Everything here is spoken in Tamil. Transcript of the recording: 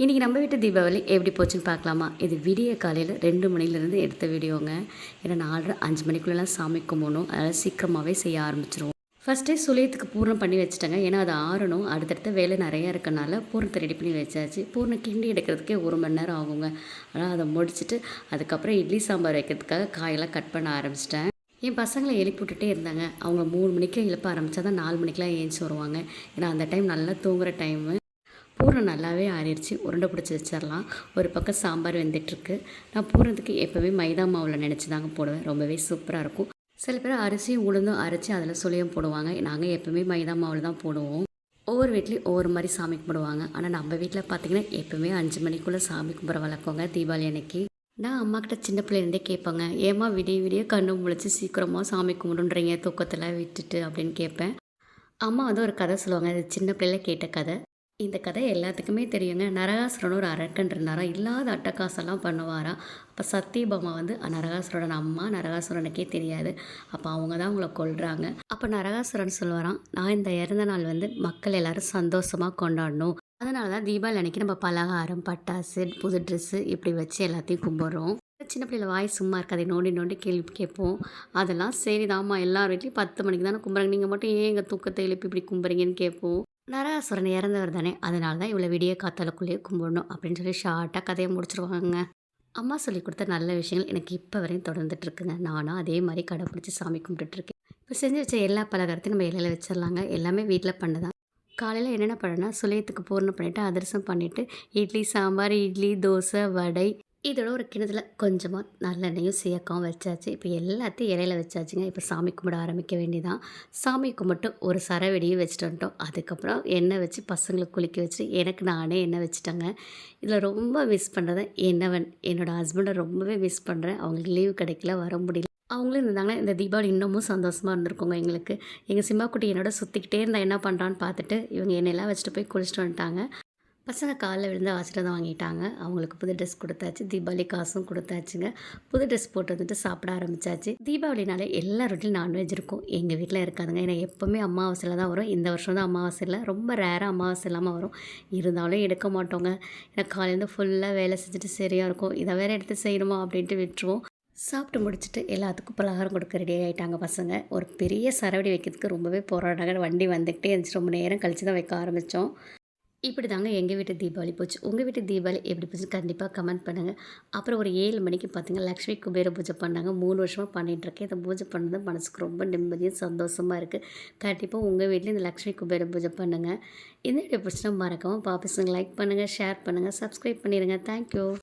இன்றைக்கி நம்ம வீட்டு தீபாவளி எப்படி போச்சுன்னு பார்க்கலாமா? இது விடிய காலையில் 2 மணிலேருந்து எடுத்த வீடியோங்க. ஏன்னா 4:30 5 மணிக்குள்ளெல்லாம் சாமி கும்பிடணும். அதனால் சீக்கிரமாகவே செய்ய ஆரம்பிச்சிருவோம். ஃபஸ்ட்டே சுழியத்துக்கு பூர்ணம் பண்ணி வச்சுட்டேங்க. ஏன்னா அது ஆறணும். அடுத்தடுத்த வேலை நிறையா இருக்கனால பூர்ணத்தை ரெடி பண்ணி வச்சாச்சு. பூர்ணம் கிண்டி எடுக்கிறதுக்கே 1 மணி நேரம் ஆகுங்க. ஆனால் அதை முடிச்சுட்டு அதுக்கப்புறம் இட்லி சாம்பார் வைக்கிறதுக்காக காயெல்லாம் கட் பண்ண ஆரம்பிச்சிட்டேன். என் பசங்களை எழுப்பி விட்டுட்டே இருந்தாங்க. அவங்க 3 மணிக்கு எழுப்ப ஆரம்பித்தா தான் 4 மணிக்கெலாம் ஏஞ்சி வருவாங்க. ஏன்னா அந்த டைம் நல்லா தூங்குகிற டைமு. பூரணம் நல்லாவே ஆறிடுச்சு. உருண்டை பிடிச்சி வச்சிடலாம். ஒரு பக்கம் சாம்பார் வெந்துட்டுருக்கு. நான் பூரணத்துக்கு எப்போவுமே மைதா மாவில் நினச்சி தாங்க போடுவேன். ரொம்பவே சூப்பராக இருக்கும். சில பேர் அரிசியும் உளுந்தும் அரைச்சி அதில் சுழியம் போடுவாங்க. நாங்கள் எப்போவுமே மைதா மாவில் தான் போடுவோம். ஒவ்வொரு வீட்லேயும் ஒவ்வொரு மாதிரி சாமி கும்பிடுவாங்க. ஆனால் நம்ம வீட்டில் பார்த்திங்கன்னா எப்போவுமே 5 மணிக்குள்ளே சாமி கும்பிட்ற வழக்கங்க தீபாவளி அன்னைக்கு. நான் அம்மாக்கிட்ட சின்ன பிள்ளைலேருந்தே கேட்பேங்க, ஏம்மா விடிய விடிய கண்ணு முழிச்சு சீக்கிரமாக சாமி கும்பிடுன்றீங்க தூக்கத்தில் விட்டுட்டு அப்படின்னு கேட்பேன். அம்மா வந்து ஒரு கதை சொல்லுவாங்க. அது சின்ன பிள்ளையில கேட்ட கதை. இந்த கதை எல்லாத்துக்குமே தெரியுங்க. நரகாசுரன் ஒரு அரக்கன் இருந்தாராம். இல்லாத அட்டகாசம்லாம் பண்ணுவாராம். அப்போ சத்தியபாமா வந்து நரகாசுரனோட அம்மா. நரகாசுரனுக்கே தெரியாது. அப்போ அவங்க தான் அவங்கள கொல்றாங்க. அப்போ நரகாசுரன் சொல்லுவாராம், நான் இந்த இறந்த நாள் வந்து மக்கள் எல்லாரும் சந்தோஷமாக கொண்டாடணும். அதனால தான் தீபாவளி அன்னைக்கு நம்ம பலகாரம், பட்டாசு, புது ட்ரெஸ்ஸு இப்படி வச்சு எல்லாத்தையும் கும்பிட்றோம். சின்ன பிள்ளைல வாய் சும்மா இருக்காது. நோண்டி நோண்டி கேள்வி கேட்போம். அதெல்லாம் சரிதாம்மா, எல்லார் வீட்லேயும் 10 மணிக்கு தானே கும்பிட்றாங்க. நீங்கள் மட்டும் ஏன் எங்கள் தூக்கத்தை எழுப்பி இப்படி கும்பிட்றீங்கன்னு கேட்போம். நரகாசுரன் இறந்தவர் தானே, அதனால தான் இவ்வளோ விடிய காத்தாலுக்குள்ளேயே கும்பிடணும் அப்படின்னு சொல்லி ஷார்ட்டாக கதையை முடிச்சிருவாங்க. அம்மா சொல்லி கொடுத்த நல்ல விஷயங்கள் எனக்கு இப்போ வரையும் தொடர்ந்துட்டுருக்குங்க. நானும் அதே மாதிரி கடைப்பிடிச்சி சாமி கும்பிட்டுட்ருக்கேன். இப்போ செஞ்சு வச்ச எல்லா பலகாரத்தையும் நம்ம இலையில வச்சிடலாங்க. எல்லாமே வீட்டில் பண்ணதான். காலையில் என்னென்ன பண்ணேன்னா, சுழியத்துக்கு பூர்ணம் பண்ணிவிட்டு அதிரசம் பண்ணிவிட்டு இட்லி சாம்பார், இட்லி தோசை வடை இதோட ஒரு கிணத்துல கொஞ்சமாக நல்லெண்ணெயும் சீயக்காவும் வச்சாச்சு. இப்போ எல்லாத்தையும் இலையில வச்சாச்சுங்க. இப்போ சாமி கும்பிட ஆரம்பிக்க வேண்டியதான். சாமி கும்பிட்டு ஒரு சரவெடியும் வச்சுட்டு வந்துட்டோம். அதுக்கப்புறம் எண்ணெய் வச்சு பசங்களுக்கு குளிக்க வச்சு எனக்கு நானே எண்ணெய் வச்சுட்டேங்க. இதில் ரொம்ப மிஸ் பண்ணுறது என்னோடய ஹஸ்பண்டை ரொம்பவே மிஸ் பண்ணுறேன். அவங்களுக்கு லீவ் கிடைக்கல, வர முடியல. அவங்களும் இருந்தாங்கன்னா இந்த தீபாவளி இன்னமும் சந்தோஷமாக இருந்திருக்குங்க எங்களுக்கு. எங்கள் சிம்மாக்குட்டி என்னோட சுற்றிக்கிட்டே இருந்தால் என்ன பண்ணுறான்னு பார்த்துட்டு இவங்க எண்ணெயெல்லாம் வச்சுட்டு போய் குளிச்சுட்டு வந்துட்டாங்க. பசங்க காலைல விழுந்து ஆசீர்வாதம் வாங்கிட்டாங்க. அவங்களுக்கு புது ட்ரெஸ் கொடுத்தாச்சு. தீபாவளி காசும் கொடுத்தாச்சுங்க. புது ட்ரெஸ் போட்டு வந்துட்டு சாப்பிட ஆரம்பித்தாச்சு. தீபாவளினாலே எல்லா வீட்லையும் நான்வெஜ் இருக்கும். எங்கள் வீட்டில் இருக்காதுங்க. ஏன்னா எப்போவுமே அமாவாசையில் தான் வரும். இந்த வருஷம் தான் அமாவாசை இல்லை. ரொம்ப ரேராக அமாவாசை இல்லாமல் வரும். இருந்தாலும் எடுக்க மாட்டோங்க. ஏன்னா காலையிலேருந்து ஃபுல்லாக வேலை செஞ்சுட்டு சரியாக இருக்கும். இதை வேறு எடுத்து செய்யணுமா அப்படின்ட்டு விட்டுருவோம். சாப்பிட்டு முடிச்சுட்டு எல்லாத்துக்கும் பலகாரம் கொடுக்க ரெடி ஆகிட்டாங்க பசங்க. ஒரு பெரிய சரவடி வைக்கிறதுக்கு ரொம்பவே போராடாங்க. வண்டி வந்துக்கிட்டே இருந்துச்சு. ரொம்ப நேரம் கழித்து தான் வைக்க ஆரம்பித்தோம். இப்படி தாங்க எங்கள் வீட்டு தீபாவளி போச்சு. உங்கள் வீட்டு தீபாவளி எப்படி போச்சு கண்டிப்பாக கமெண்ட் பண்ணுங்கள். அப்புறம் ஒரு 7 மணிக்கு பார்த்தீங்கன்னா லக்ஷ்மி குபேர பூஜை பண்ணாங்க. 3 வருஷமாக பண்ணிகிட்ருக்கேன். இந்த பூஜை பண்ணது மனசுக்கு ரொம்ப நிம்மதியும் சந்தோஷமாக இருக்குது. கண்டிப்பாக உங்கள் வீட்லேயும் இந்த லக்ஷ்மி குபேர பூஜை பண்ணுங்கள். இந்த வீடியோ பிடிச்சினா மறக்காமல் பாப்பீஸுங்க லைக் பண்ணுங்கள், ஷேர் பண்ணுங்கள், சப்ஸ்கிரைப் பண்ணிடுங்க. தேங்க்யூ.